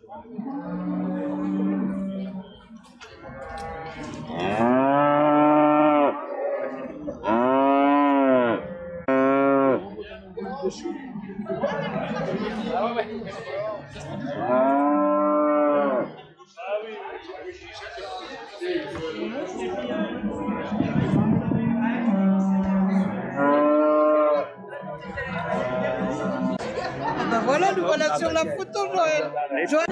Ben voilà, nous voilà sur la photo, Joël.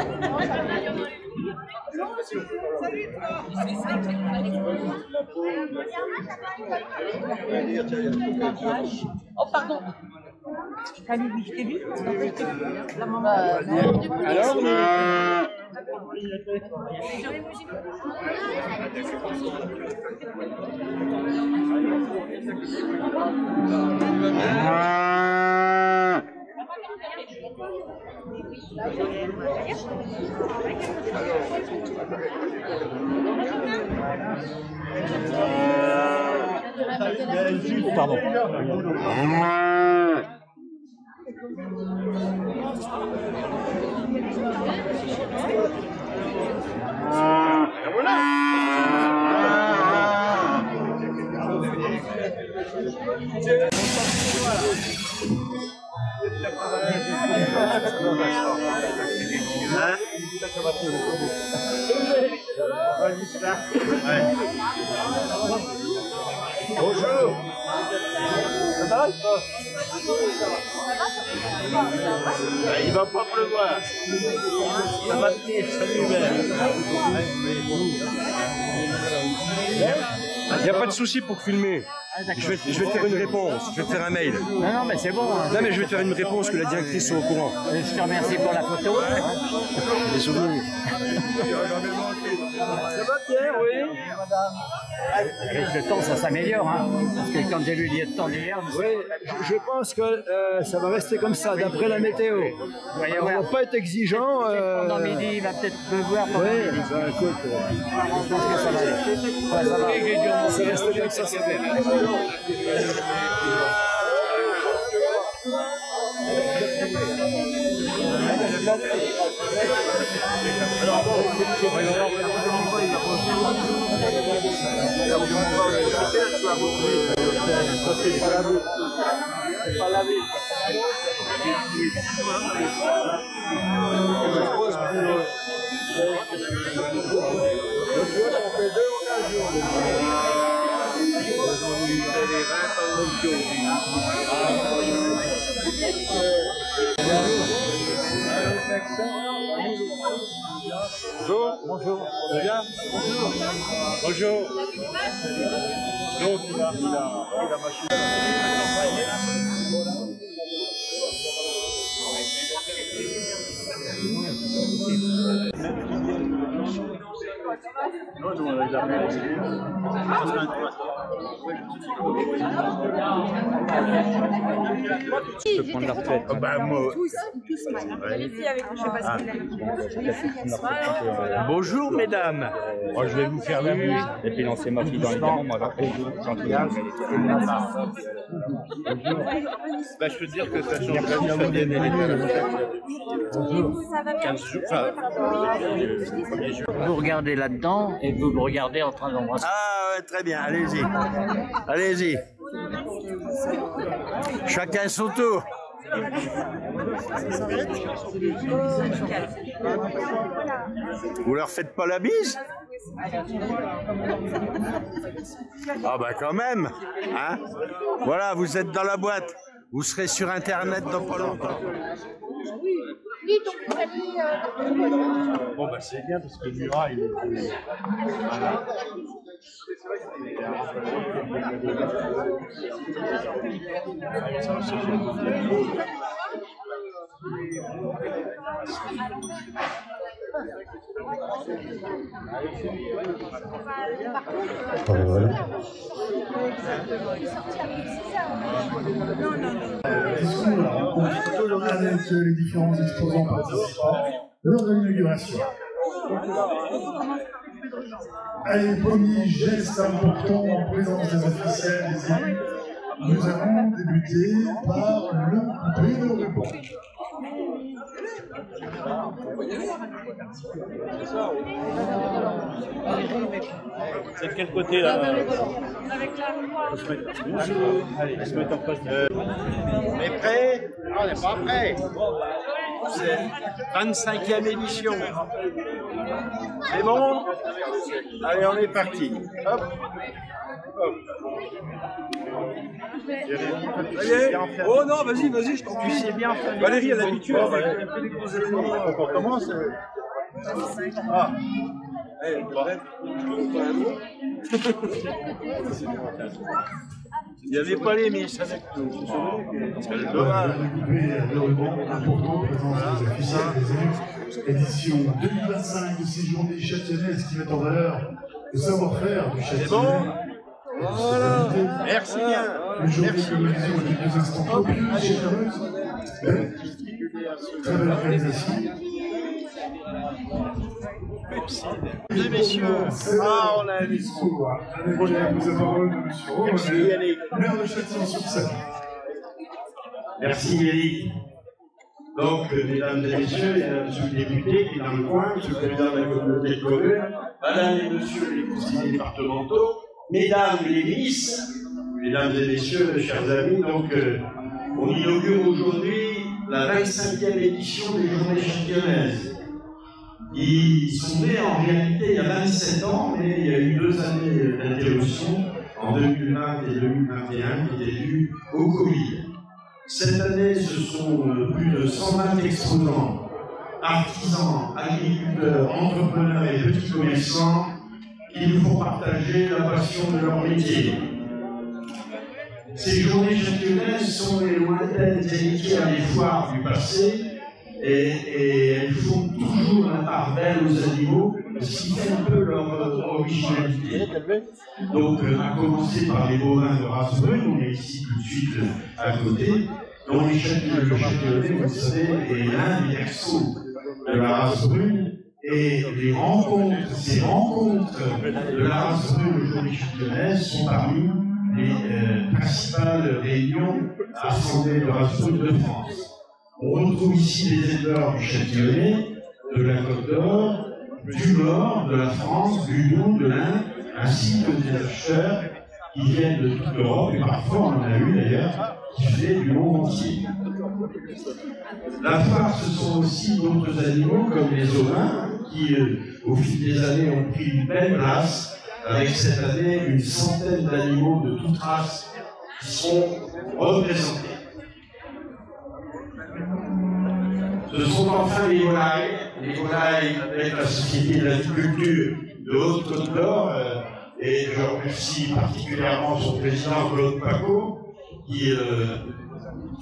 Oh, pardon. Salut, je t'ai vu. La maman. Alors, pardon. Bonjour. Ça va? Il va pas pleuvoir. Ça va tenir, salut Ben. Il n'y a pas de souci pour filmer. Je vais te faire une réponse, je vais te faire un mail. Non, mais c'est bon. Hein. Non, mais je vais te faire une réponse que la directrice soit au courant. Je te remercie pour la photo. Des souvenirs. Ça va Pierre, oui? Avec le temps, ça s'améliore. Hein. Parce que quand j'ai lu le temps d'hier... Oui, je pense que ça va rester comme ça, d'après la météo. On ne va pas être exigeant. Pendant midi, il va peut-être pleuvoir. Oui, ben, écoute. Je pense que ça va aller. Ouais, ça va. Ça reste comme ça, c'est bien. Bonjour. Bonjour. Ça va bien? Bonjour. Bonjour. Donc, il a machine. Non, nous, on les a je peux prendre la retraite. Bah, moi... Tous mal. Les filles avec moi, je sais pas ce qu'il a. Bonjour, mesdames. Moi, je vais vous faire la musique. Et puis lancer ma fille dans les dents, moi, là. Bonjour. Bah, je peux te dire que ça change la vie de 15 jours. Vous regardez là-dedans et vous me regardez en train d'embrasser. Ah ouais, très bien, allez-y. Allez-y. Chacun son tour. Vous leur faites pas la bise? Ah bah quand même, hein? Voilà, vous êtes dans la boîte. Vous serez sur Internet dans pas longtemps. Bon bah c'est bien parce que Murat il est... Avec les différents exposants participants lors de l'inauguration. Allez, premier geste important en présence des officiels, des élus. Nous allons débuter par le coupé de ruban. C'est de quel côté là? Allez, je me mets en face. On est prêt? Non, on n'est pas prêt. C'est 25e édition. C'est bon? Allez, on est parti. Hop. Hop. Oh non, vas-y, vas-y, je t'en prie. Tu sais bien faire. Valérie a l'habitude avec les gros événements. On commence. Ah. Il n'y avait pas les Miss avec nous. C'est dommage. Important, présence des officiels des élus. Édition 2025 de ces journées châtillonnaises qui mettent en valeur le savoir-faire du Châtillonnais. Voilà. Merci bien. Une journée que nous visions à quelques instants populaires, généreuse, belle, très belle organisation. Mesdames et messieurs, on a un discours. Avec la prise de parole de M. Romanet, maire de Châtillon-sur-Seine. Merci Eric. Donc, mesdames et messieurs, monsieur le député qui est dans le coin, monsieur le président de la communauté de communes, madame et monsieur les conseillers départementaux, mesdames les ministres, mesdames et messieurs, chers amis, donc on inaugure aujourd'hui la 25e édition des Journées Châtillonnaises. Ils sont nés en réalité il y a 27 ans, mais il y a eu 2 années d'interruption, en 2020 et 2021, qui étaient dues au Covid. Cette année, ce sont plus de 120 exposants, artisans, agriculteurs, entrepreneurs et petits commerçants qui nous font partager la passion de leur métier. Ces journées châtillonnaises sont les lointaines héritières des foires du passé et elles font toujours la part belle aux animaux, ce qui fait un peu leur originalité. Donc, à commencer par les bovins de race brune, on est ici tout de suite à côté, dont le châtillonnais, vous le savez, est l'un des berceaux de la race brune. Et les rencontres, ces rencontres de la race brune aujourd'hui châtillonnaise sont parmi les principales réunions assemblées de race brune de France. On retrouve ici les éleveurs du Châtillonnais, de la Côte d'Or, du Nord, de la France, du Doubs, de l'Inde, ainsi que des acheteurs qui viennent de toute l'Europe, et parfois on en a eu d'ailleurs, qui venaient du monde entier. La foire, ce sont aussi d'autres animaux comme les ovins, qui au fil des années ont pris une belle place, avec cette année une centaine d'animaux de toutes races qui sont représentés. Ce sont enfin les volailles avec la Société de l'agriculture de Haute-Côte d'Or, et je remercie particulièrement son président Claude Paco, qui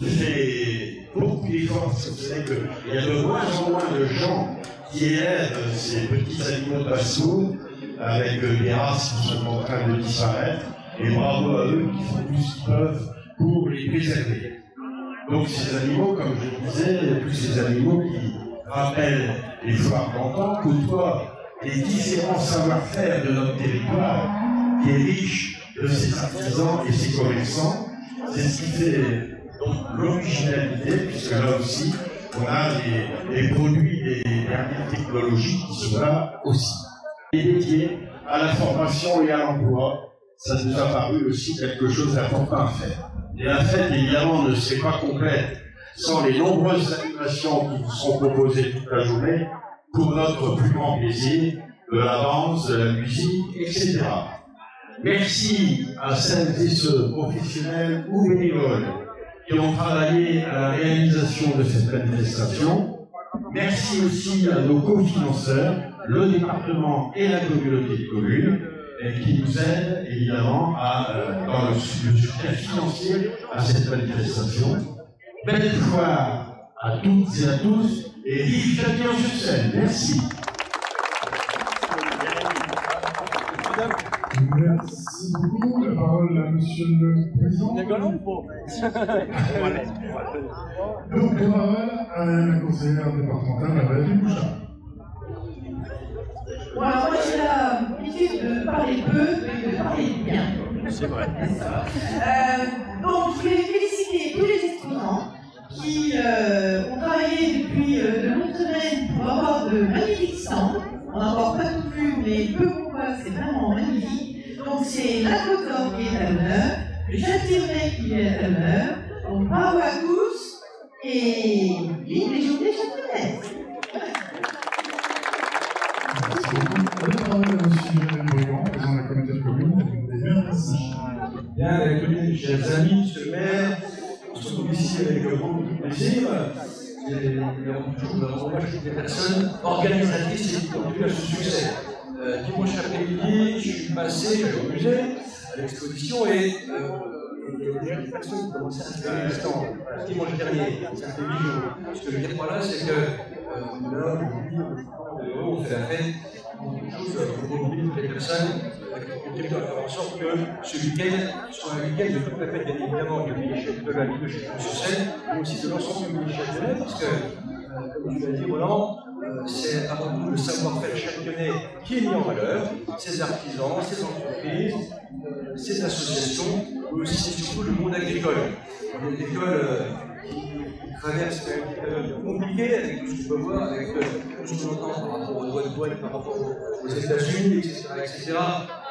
fait beaucoup d'efforts. Vous savez qu'il y a de moins en moins de gens qui élèvent ces petits animaux de basse-cour, avec des races qui sont en train de disparaître, et bravo à eux qui font tout ce qu'ils peuvent pour les préserver. Donc ces animaux, comme je le disais, tous ces animaux qui rappellent les foires d'antan, côtoient les différents savoir-faire de notre territoire, qui est riche de ses artisans et ses commerçants. C'est ce qui fait donc l'originalité, puisque là aussi, on a des produits des dernières technologies qui sont là aussi. Et dédiés à la formation et à l'emploi, ça nous a paru aussi quelque chose d'important à faire. Et la fête, évidemment, ne serait pas complète sans les nombreuses animations qui vous seront proposées toute la journée pour notre plus grand plaisir, de la danse, de la musique, etc. Merci à celles et ceux, professionnels ou bénévoles, qui ont travaillé à la réalisation de cette manifestation. Merci aussi à nos cofinanceurs, le département et la communauté de communes, qui nous aident évidemment dans le soutien financier à cette manifestation. Belle foire à toutes et à tous, et vive Châtillon-sur-Seine. Merci. Merci beaucoup. La parole à Monsieur le Président. Donc, la parole à la conseillère départementale, la Valérie Bouchard. Bon, alors moi j'ai l'habitude de parler peu et de parler bien. C'est vrai. Donc je vais féliciter tous les exposants qui ont travaillé depuis de longues magnifique stand. On n'a encore pas tout vu, mais peu ou pas, c'est vraiment magnifique. Donc c'est la Côte d'Or qui est à l'honneur, le Châtillonnais qui est à l'honneur. Donc bravo à tous et vive les journées châtillonnaises. Merci beaucoup. La parole à monsieur Brigand, président de la communauté de communes des Mers. Bien, avec mes chers amis, monsieur le maire, on se retrouve ici avec beaucoup de plaisir. Et nous avons des personnes organisatrices qui contribuent à ce succès. Dimanche après-midi, je suis passé au musée, à l'exposition, et il y a déjà des personnes qui commençaient à installer des stands. Dimanche dernier, ça fait 8 jours. Ce que je veux dire par là, c'est que là, on fait la fête, on mobilise les personnes, on continue à faire en sorte que ce week-end soit un week-end de toute la fête, bien évidemment, de la ville de Châtillonnais, mais aussi de l'ensemble du milieu châtillonnais, parce que, comme tu l'as dit, Roland, c'est avant tout le savoir-faire châtillonnais qui est mis en valeur, ses artisans, ses entreprises, ses associations, mais aussi et surtout le monde agricole. Une école qui traverse une période compliquée avec tout ce qu'on peut voir, avec tout ce qu'on entend par rapport aux droits de douane, par rapport aux États-Unis, etc.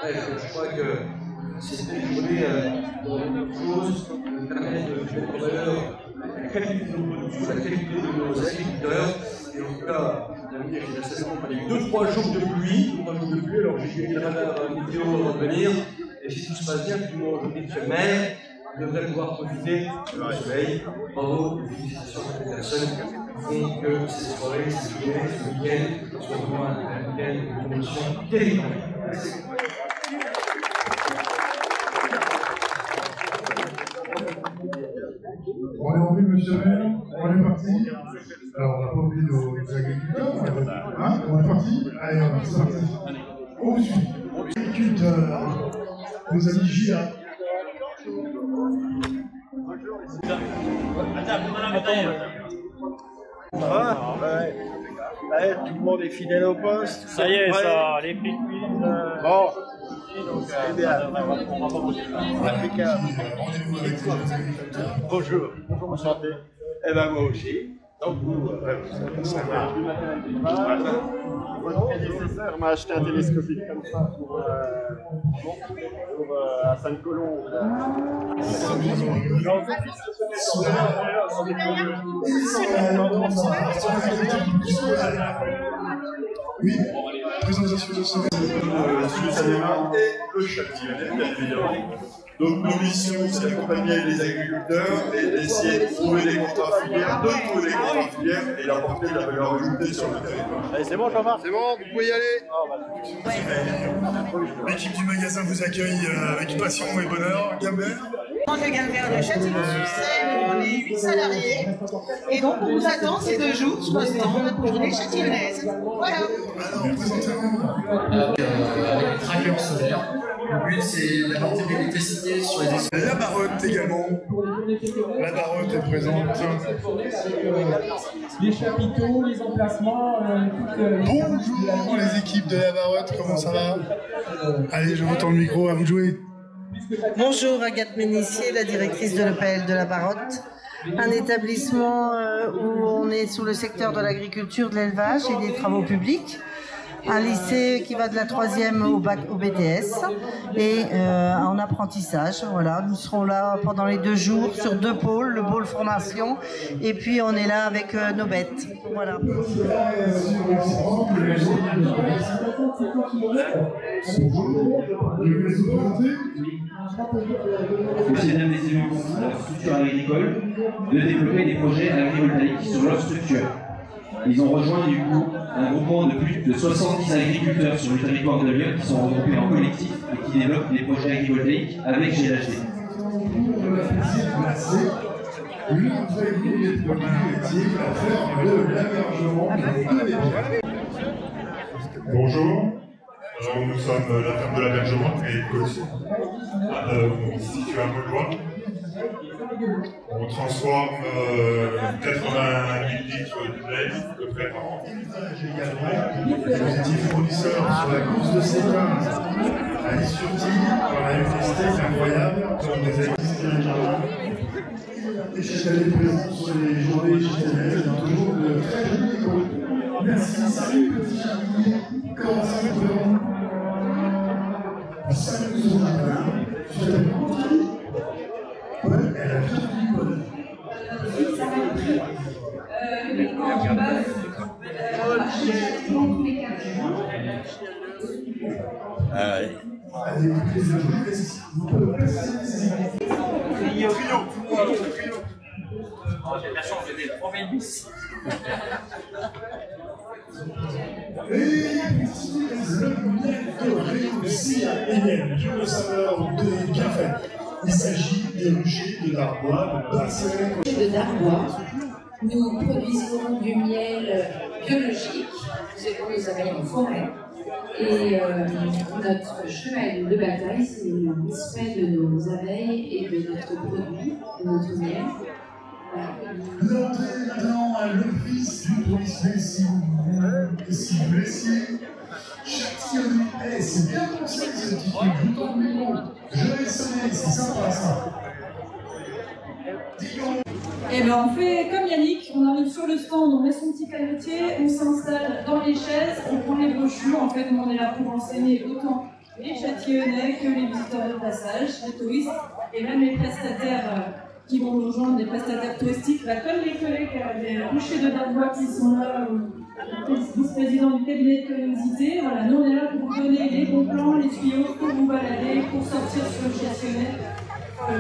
Bref, je crois que c'est une journée de choses qui permettent de mettre en valeur la qualité de nos productions, la qualité de nos agriculteurs. Et en tout cas, l'avenir, j'ai nécessairement parlé 2-3 jours de pluie, alors j'ai suivi le radar météo avant de venir, et si tout se passe bien, tout le monde aujourd'hui de ce maire devrait pouvoir profiter du soleil. Bravo, félicitations à toutes les personnes qui font que cette soirée, cette journée, ce week-end soit vraiment un week-end de promotion territoriale. Merci. On est en vue, monsieur le maire, on est parti. Alors, on n'a pas oublié nos agriculteurs, hein, on est parti. Allez, c'est parti. On suit. Agriculteurs, nos amis JA. Ah, ouais. Ouais, tout le monde est fidèle au poste. Ça y est, ça, les petites cuisines. Bon, c'est bien. Impeccable. Rendez-vous avec nos agriculteurs. Bonjour. Bonjour, mon santé. Eh ben, moi aussi. Donc, ça va. Votre prédécesseur m'a acheté un télescopique comme ça pour à Sainte-Colombe. Oui, présentation de ce Suisse-Alémar et le Châtillonnais, bien évidemment. Donc nos missions, c'est d'accompagner les agriculteurs et d'essayer de trouver des contrats filières, et d'apporter de la valeur ajoutée sur le territoire. Allez, c'est bon, Jean-Marc? C'est bon, vous pouvez y aller. L'équipe du magasin vous accueille avec passion et bonheur. Gambert. Je Gambert de Châtillon-sur-Seine, on est 8 salariés. Et donc on nous attend ces 2 jours sur le stand pour journée châtillonnaise. Voilà. Alors, présentez-vous. Avec un tracker solaire. Le but c'est d'apporter de l'électricité sur les espaces. La Barotte également. La Barotte est présente. Les chapiteaux, les emplacements. Bonjour les équipes de la Barotte, comment ça va? Allez, je retends le micro, à vous de jouer. Bonjour, Agathe Ménissier, la directrice de l'EPL de la Barotte. Un établissement où on est sur le secteur de l'agriculture, de l'élevage et des travaux publics. Un lycée qui va de la 3e au bac au BTS et en apprentissage. Voilà, nous serons là pendant les 2 jours sur 2 pôles, le pôle formation et puis on est là avec nos bêtes. Voilà. Mesdames et messieurs, à la structure agricole de développer des projets agrivoltaïques sur leur structure. Ils ont rejoint du coup un groupement de plus de 70 agriculteurs sur le territoire de Lyon qui sont regroupés en collectif et qui développent des projets agrivoltaïques avec GLHD. Bonjour, nous sommes la ferme de l'Abergement, située à Maulois. On transforme 80 000 litres de lait de près par an. Nous étions fournisseurs sur la course de Sénat à l'Issurtille. On a eu des steaks incroyables, comme des acquisitions et chaque année présents sur les journées châtillonnaises, toujours de très jolis décors. Merci, salut petit jardinier. Comment ça va? Salut son jardin. Je t'aime beaucoup. Ouais, elle a tout dit bonheur. Ça va être uniquement en base, dans tous les cas. Allez, vous pouvez passer. Trio. J'ai la chance d'aider le premier bis. Et le miel de réussir Hélène, je veux savoir de bienfaits. Il s'agit des ruchers de Darbois, de Barcelone. De Darbois, nous produisons du miel biologique selon nos abeilles en forêt. Et notre cheval de bataille, c'est le respect de nos abeilles et de notre produit, de notre miel. L'entrée maintenant à l'office du policier, si vous blessez. C'est bien pensé ce petit truc, vous tombez compte. Je vais sonner, c'est sympa ça. Et ben on fait comme Yannick, on arrive sur le stand, on met son petit canotier, on s'installe dans les chaises, on prend les brochures. En fait, on est là pour enseigner autant les Châtillonnais que les visiteurs de passage, les touristes et même les prestataires qui vont nous rejoindre, des prestataires touristiques, bah, comme les collègues des ruchers de Darbois qui sont là, vice-président du cabinet de curiosité. Voilà, nous on est là pour vous donner les bons plans, les tuyaux, pour vous balader, pour sortir sur le Châtillonnais,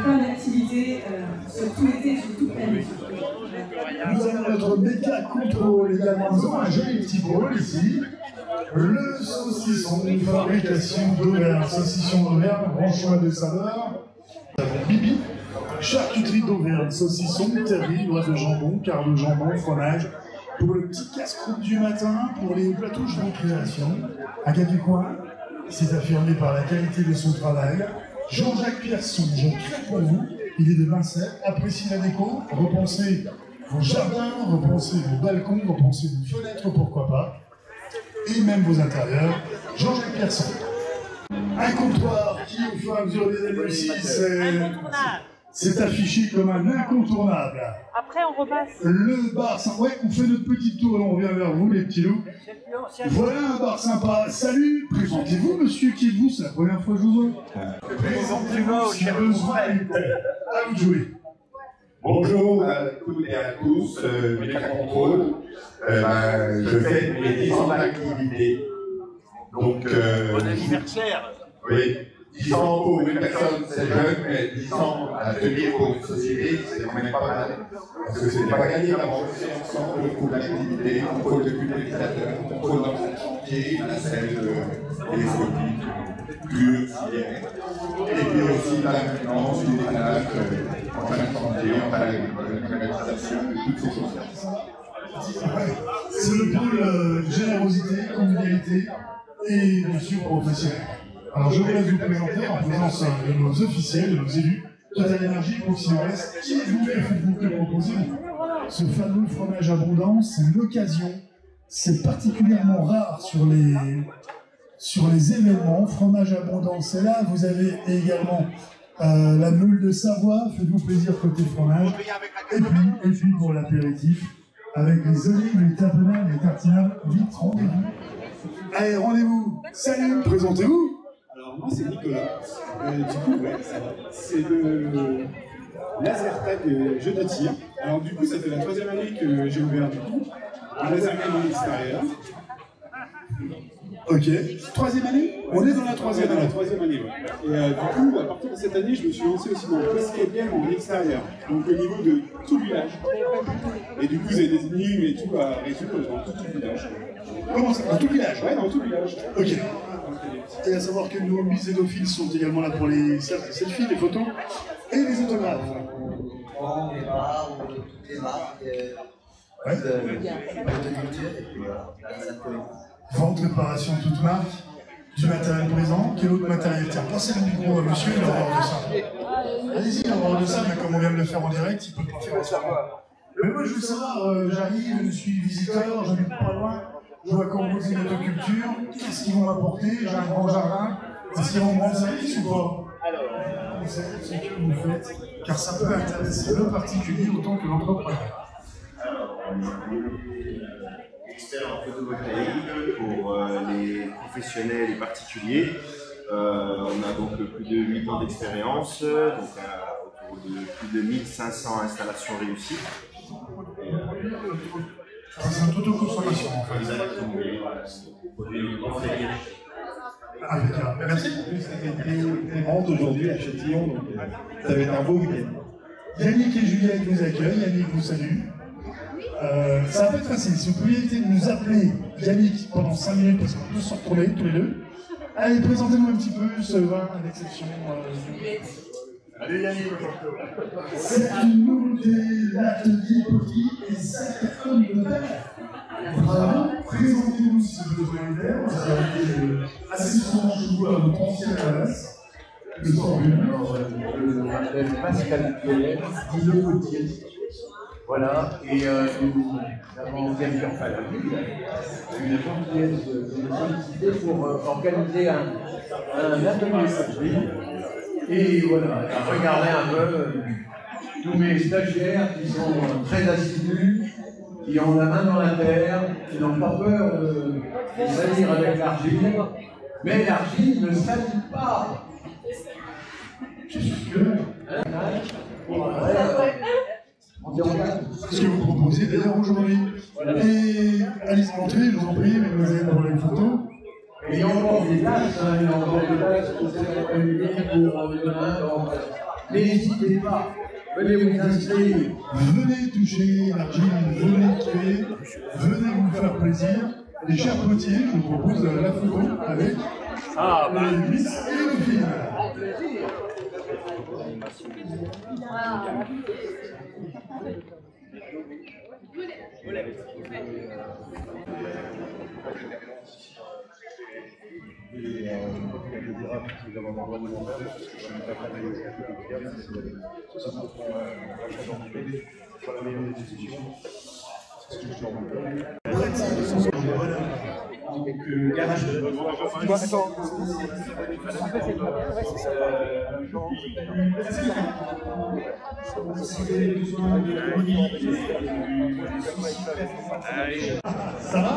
plein d'activités sur tout l'été, sur toute l'année. Nous avons notre méca contrôle également. Nous avons un joli petit pôle ici. Le saucisson, une fabrication d'Auvergne. Saucisson d'Auvergne, grand choix de saveurs. Nous avons Bibi, charcuterie d'Auvergne, saucisson, terrine, noix de jambon, quart de jambon, fromage. Pour le petit casse-croûte du matin, pour les platouches de récréation. Agathe Ducoin s'est affirmé par la qualité de son travail. Jean-Jacques Pierson, je crie pour vous, il est de Vincennes, appréciez la déco, repensez vos jardins, repensez vos balcons, repensez vos fenêtres, pourquoi pas, et même vos intérieurs. Jean-Jacques Pierson. Un comptoir qui, au fur et à mesure des années aussi, c'est affiché comme un incontournable. Après, on repasse. Le bar sympa. Ouais, on fait notre petite tour et on revient vers vous, les petits loups. Voilà un bar sympa. Salut, présentez-vous, monsieur. Qui êtes-vous? C'est la première fois que je vous vois. Présentez-vous, si besoin, à vous de jouer. Bonjour à toutes et à tous, Méca Contrôle. Je fais mes 10 ans d'activité. Donc, bon anniversaire. Oui. 10 ans pour une personne, c'est jeune, mais 10 ans à tenir pour une société, c'est quand même pas mal. Parce que ce n'est pas gagné d'avoir fait ensemble le contrôle d'activité, le contrôle de pulvérisateur, le contrôle dans le chantier, la selle télescopique, pure, civière. Et puis aussi la maintenance du dépannage en fin de chantier, en fin de climatisation, toutes ces choses-là. C'est le pôle générosité, convivialité et bien sûr professionnel. Alors je vais vous présenter en présence de nos officiels, de nos élus, Total Énergie, Proximo Est. Qui êtes-vous et faites-vous que proposer ce fameux fromage abondant? C'est l'occasion, c'est particulièrement rare sur les événements. Fromage abondant, c'est là. Vous avez également la meule de Savoie, faites-vous plaisir côté fromage. Et puis pour l'apéritif, avec les olives, les tapenades, les tartinades, vite, rendez-vous. Allez, rendez-vous. Salut, présentez-vous. Alors moi c'est Nicolas, du coup ouais, c'est le laser tag jeu de tir. Alors du coup ça fait la 3e année que j'ai ouvert du coup, un laser tag en extérieur. Ok, 3e année? On est dans la 3e année. Dans la 3e année, ouais. Et du coup, à partir de cette année, je me suis lancé aussi dans le escape game en extérieur, donc au niveau de tout le village. Et du coup, vous avez des énigmes et tout à résoudre dans tout le village. Comment ça? Dans tout le village? Ouais, dans tout le village. Ok. Et à savoir que nos muséophiles sont également là pour les selfies, les photos et les autographes. On vend des bars ou toutes les marques de culture et puis voilà, ça peut. Vente, réparation, toute marque, du matériel présent. Quel autre matériel? Tiens, passez le micro à monsieur, il va avoir de ça. Allez-y, il va avoir de ça, mais comme on vient de le faire en direct, il peut pas faire autrement. Mais moi, je veux savoir, j'arrive, je suis visiteur, j'habite pas loin. Je vois qu'on vous une autoculture, qu'est-ce qu'ils vont m'apporter? J'ai un grand jardin, est-ce qu'ils vont me rendre service ou pas? Alors, c'est ce que vous faites, car ça peut intéresser le particulier autant que l'entrepreneur. expert en photovoltaïque pour les professionnels et particuliers. On a donc plus de 8 ans d'expérience, donc autour de plus de 1500 installations réussies. C'est une autoconsommation en fait. Exactement. Impeccable. Merci pour cette vente aujourd'hui à Châtillon. Donc, ça va être un beau week-end. Yannick et Juliette vous accueillent. Yannick vous salue. Ça va être facile. Si vous pouviez nous appeler Yannick pendant 5 minutes, parce qu'on peut se retrouver tous les deux. Allez, présentez-nous un petit peu ce vin à l'exception. Allez Yannick. C'est une nouveauté, l'atelier Pocky et 7 tonnes de terre. Bravo, présentez-nous si vous besoin d'aide. Vous avez assez souvent chez vous à votre ancienne adresse. Le Sorbonne. Je m'appelle Pascal Pionnet, dit Le Potier. Voilà, et nous avons bien fait une gentillesse de nous solliciter pour organiser un atelier surprise. Et voilà, regardez un peu tous mes stagiaires qui sont très assidus, qui ont la main dans la terre, qui n'ont pas peur de salir avec l'argile, mais l'argile ne salit pas. Je suis sûr que. Ce que vous proposez d'ailleurs aujourd'hui. Et allez-y montrer, je vous en prie, mesdemoiselles, pour les photos. Et il y a encore des places, il y a encore des places pour cette après-midi pour demain, donc n'hésitez pas, venez vous inscrire. Venez toucher l'argile, venez kiffer, venez vous faire plaisir. Les chers potiers, je vous propose la photo avec les vis et le fil. Donc, garage de ça va?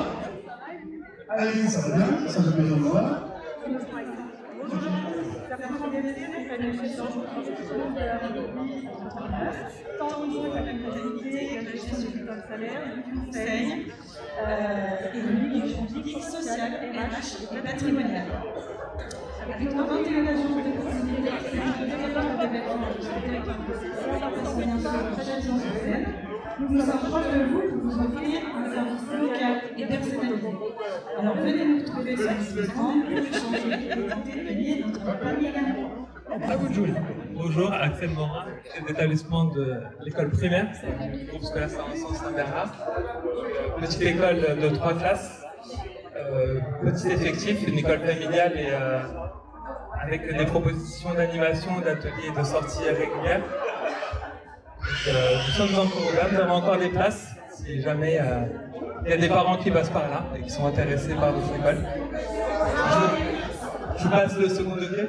Allez, ça va bien, ça va bien de voir. Tant au niveau de la qualité, la gestion du salaire, du conseil, et de politique sociale, RH et patrimoniale. Avec nos 21 agences de proximité, le développement de la nous nous sommes proches de vous pour vous offrir un service local et personnalisé. Alors venez nous trouver sur ce stand pour échanger et tenter de lier notre famille également. À vous de jouer. Bonjour, Axel Morin, chef d'établissement de l'école primaire, groupe scolaire Saint-Bernard. Petite école de 3 classes, petit effectif, une école familiale et avec des propositions d'animation, d'ateliers et de sorties régulières. Nous sommes encore ouverts, nous avons encore des places si jamais il y a des parents qui passent par là et qui sont intéressés par notre école. Je passe le second degré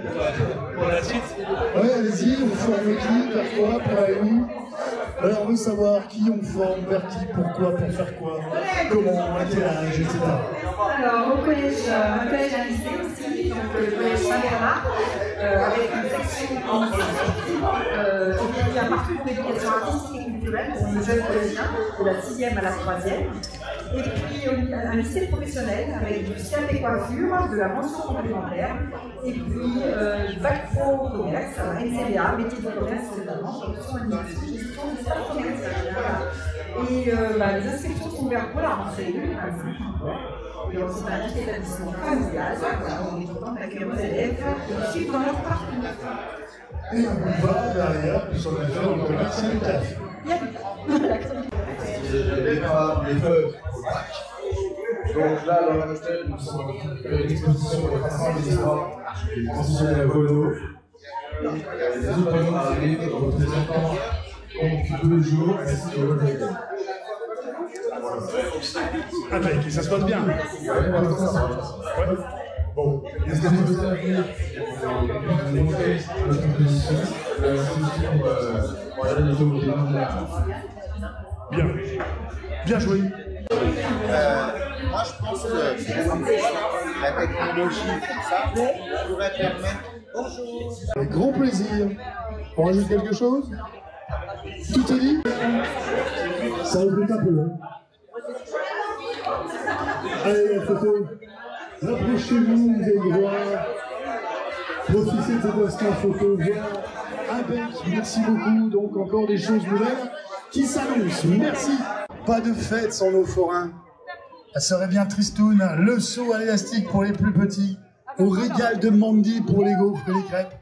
pour la suite. Ouais, allez-y, on forme qui, vers quoi, pour aller où? Alors, on veut savoir qui on forme, vers qui, pourquoi, pour faire quoi, comment, à quel âge, etc. Alors, au collège, un collège à lycée aussi, donc le collège Saint-Bernard, avec une section en et puis un parcours d'éducation artistique et culturelle pour les jeunes collégiens, de la 6e à la 3e. Et puis un lycée professionnel avec du CAP coiffure, de la mention complémentaire, et puis du bac pro commerce, un MCBA, métier de commerce notamment, gestion administrative, gestion du service commercial. Et les inscriptions sont ouvertes pour la rentrée 2025. Et on s'est un établissement familial, on est content d'accueillir nos élèves qui suivent dans leur parcours. Et on va derrière, puisqu'on va faire le commerce et le taf. Les feux au bac. Donc là, dans l'hôtel, nous sommes en train de faire une exposition de façon des histoires constitutionnelle à Vono. Les autres panneaux arrivent en représentant donc 2 jours ainsi que le week-end. Impec, ça se passe bien. Ouais. Bon, est-ce que vous avez venir pour montrer notre position, la solution, voilà, les autres. Bien. Bien joué. Moi, je pense que la technologie comme ça pourrait permettre. Bonjour. Avec grand plaisir. On rajoute quelque chose? Tout est dit? Ça recrute un peu, hein. Allez, la photo. Rapprochez-vous, vous allez voir. Profitez de cet instant photo. Voilà. Impec, merci beaucoup. Donc, encore des choses nouvelles qui s'annoncent. Merci. Pas de fête sans nos forains. Ça serait bien tristoun. Le saut à l'élastique pour les plus petits. Au régal de Mandy pour les gaufres et les crêpes.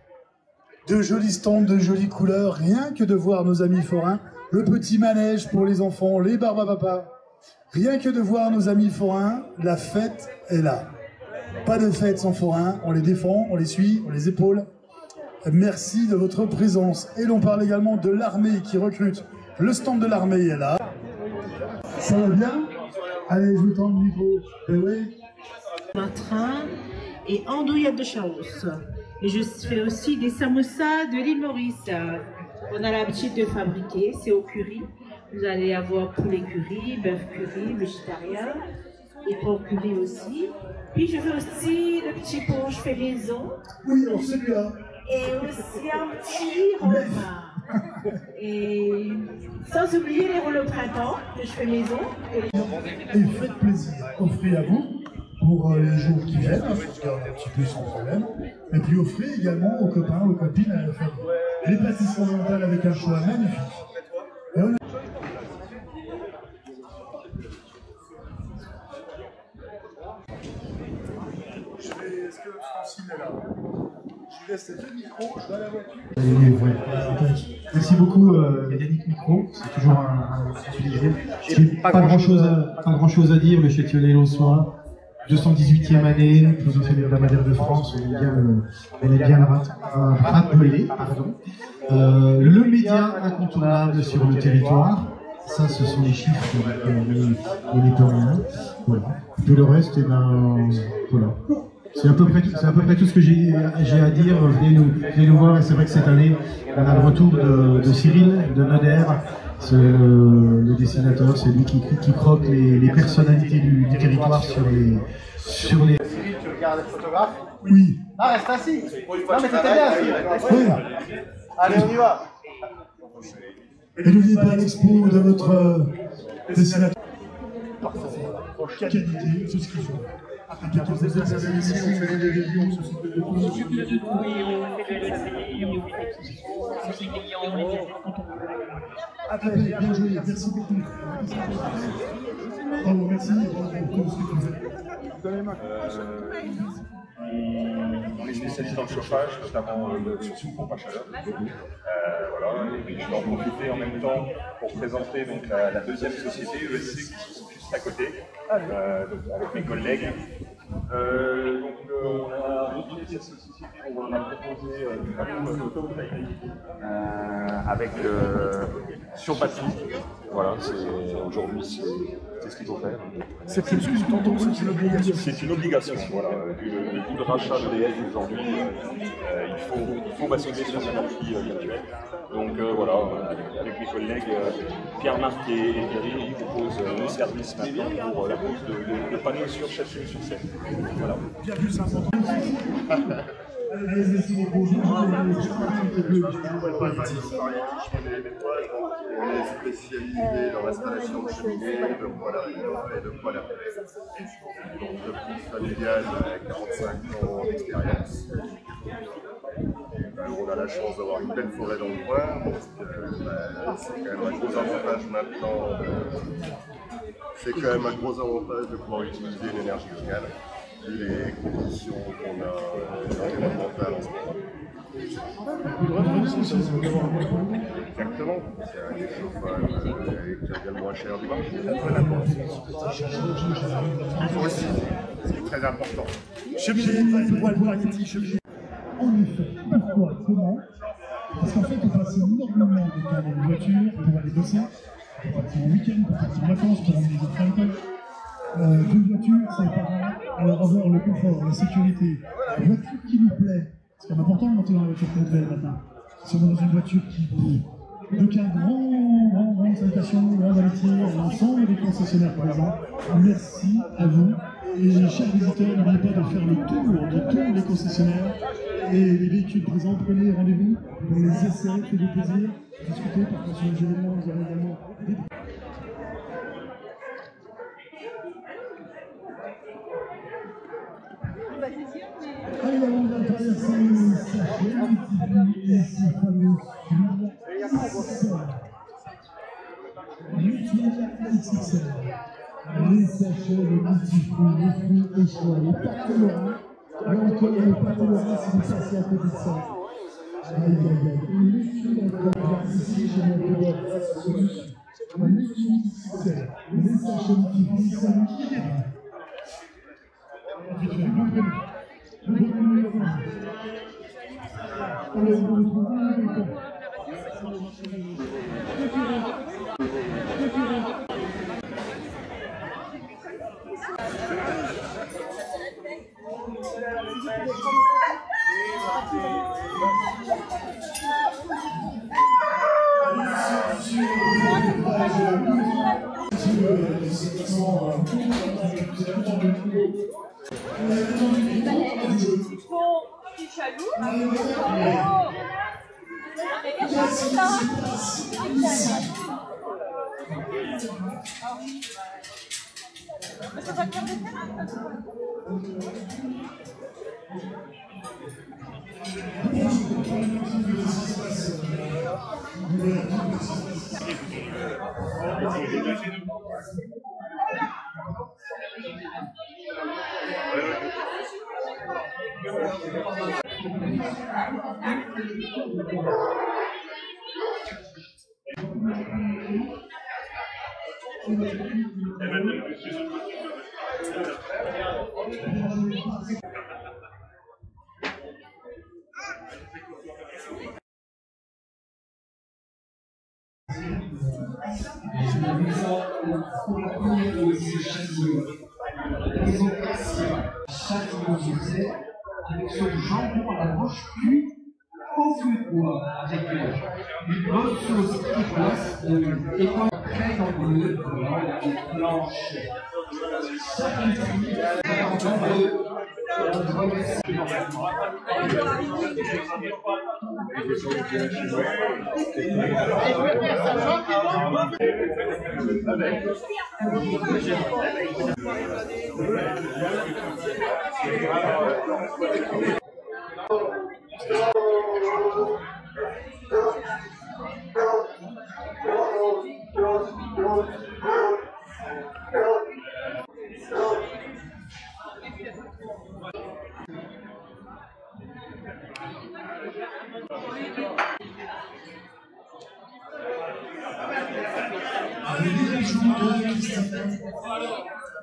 De jolis stands, de jolies couleurs. Rien que de voir nos amis forains. Le petit manège pour les enfants, les barbes à papa. Rien que de voir nos amis forains, la fête est là. Pas de fête sans forains. On les défend, on les suit, on les épaule. Merci de votre présence. Et l'on parle également de l'armée qui recrute. Le stand de l'armée est là. Ça va bien? Allez, je vous tends le micro. Ben oui. Un train et andouillettes de chaos. Et je fais aussi des samoussas de l'île Maurice. On a l'habitude de fabriquer, c'est au curry. Vous allez avoir poulet curry, bœuf curry, végétarien et porc curry aussi. Puis je fais aussi le petit pot, je fais maison. Oui, alors celui-là. Et aussi un petit romain. Et sans oublier les rôles au printemps que je fais maison. Et faites plaisir, offrez à vous pour les jours qui viennent, il faut se garder un petit peu sans problème. Et puis offrez également aux copains, aux copines, à la famille. Les pâtisseries orientales avec un choix magnifique. Et on a... Est-ce que l'ustensile est là? Je laisse les deux micros, je vais à la voiture. Merci beaucoup Yannick Micro, c'est toujours un utiliser. Pas grand chose à dire, le Châtillonnais Lausois, 218e année, nous avons fait le Madère de France, on est bien rappelé, pardon. Le média incontournable sur le territoire, ça ce sont les chiffres, on n'est pas rien. Voilà. Tout le reste, voilà. C'est à peu près tout ce que j'ai à dire. Venez nous voir, et c'est vrai que cette année, on a le retour de Cyril, de Noder, le dessinateur, c'est lui qui croque les personnalités du territoire sur les... Cyril, tu regardes les photographes? Oui. Ah, reste assis. Non, mais t'étais bien assis. Oui. Allez, on y va. Et n'oubliez pas l'expo de votre dessinateur. Qualité, tout ce qu'il faut. Après, on fait des révisions, on s'occupe de tout. Après, bien joué, merci beaucoup. Bravo, merci pour tout ce que vous faites. On est spécialisé dans le chauffage, notamment sur pompe à chaleur. Voilà. Et puis je vais en profiter en même temps pour présenter donc, la deuxième société, ESC, qui se trouve juste à côté, donc, avec mes collègues. On a rédigé cette société, on a proposé du panneau photovoltaïque avec sur batterie. Voilà, aujourd'hui c'est ce qu'il faut faire. C'est une obligation. C'est une obligation, voilà. Vu le coût de rachat d'EDF aujourd'hui, il faut basculer sur la batterie virtuelle. Donc voilà, avec mes collègues Pierre-Marc et Thierry, ils proposent le service maintenant pour la pose de panneaux sur Châtillon-sur-Seine. Voilà. Bien plus important. Allez, on est spécialisé dans l'installation de cheminées, de poêles à réunion et de poêles à pelle. Entreprise familiale avec 45 ans d'expérience. On a la chance d'avoir une belle forêt dans le coin, donc c'est quand même un gros avantage maintenant. C'est quand même un gros avantage de pouvoir utiliser l'énergie locale, vu les conditions qu'on a environnementales en ce moment. Exactement, c'est un des chauffages qui est également moins cher du marché. Aussi, c'est très important. En effet, pourquoi, comment? Parce qu'en fait, on passe énormément de temps dans une voiture pour aller bosser, pour partir en week-end, pour partir en vacances, pour emmener des enfants à l'école. Deux voitures, c'est pas mal. Alors avoir le confort, la sécurité, la voiture qui nous plaît. C'est quand même important de monter dans la voiture qui nous plaît le matin. Si on est dans une voiture qui Donc un grande salutation, grande amitié à l'ensemble des concessionnaires présents. Merci à vous. Et chers visiteurs, n'oubliez pas de faire le tour de tous les concessionnaires et les véhicules présents. Prenez rendez-vous pour les essais, faites-vous plaisir, discutez, parfois sur les événements, vous aurez également des... Alors, on va traverser ces fameux les sachets de multifruits, les fruits au choix, les pâtes Laurent. Et encore les pâtes Laurent, si vous passez à côté de ça. Aïe, aïe, aïe. Les fruits encore ici chez mon cowork grâce à Solus. Les sachets multifruits, ça nous qui est avec ce jambon à la broche cuit au feu de bois, avec une bonne sauce piquante et quand très dans le blanche.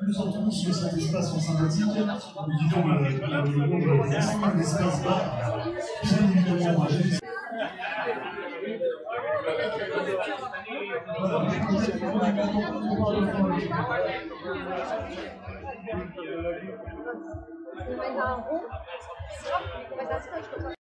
Nous entrons sur cet espace en synthétique, nous disons l'espace bar, bien évidemment.